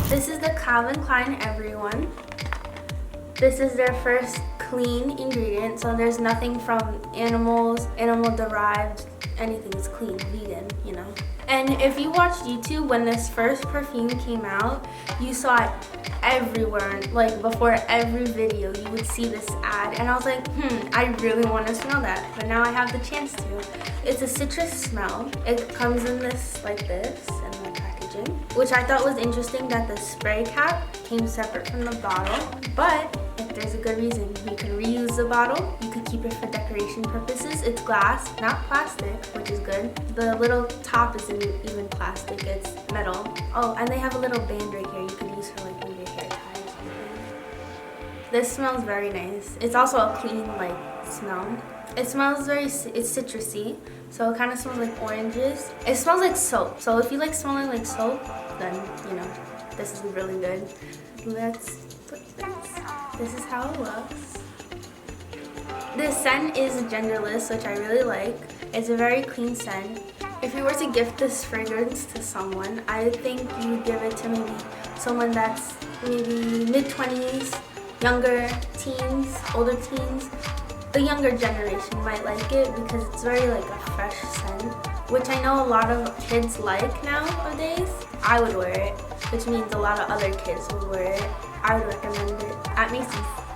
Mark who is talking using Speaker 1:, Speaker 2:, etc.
Speaker 1: This is the Klein Everyone. This is their first clean ingredient, so there's nothing from animals, animal derived, anything is clean, vegan, you know. And if you watched YouTube when this first perfume came out, you saw it everywhere, like before every video you would see this ad, and I was like, I really want to smell that, but now I have the chance to. It's a citrus smell. It comes in this, like this, in the packaging, which I thought was interesting that the spray cap came separate from the bottle, but if there's a good reason, you can reuse the bottle, you could keep it for decoration purposes. It's glass, not plastic, which is good. The little top isn't even plastic, it's metal. Oh, and they have a little band right here you could use for like maybe a hair tie or something. This smells very nice. It's also a clean like smell. It smells it's citrusy, so it kind of smells like oranges. It smells like soap, so if you like smelling like soap, then you know, this is really good. Let's put this. This is how it looks. The scent is genderless, which I really like. It's a very clean scent. If you were to gift this fragrance to someone, I think you would give it to maybe someone that's maybe mid-20s, younger teens, older teens. The younger generation might like it because it's very like a fresh scent, which I know a lot of kids like nowadays. I would wear it, which means a lot of other kids would wear it. I would recommend it at Macy's.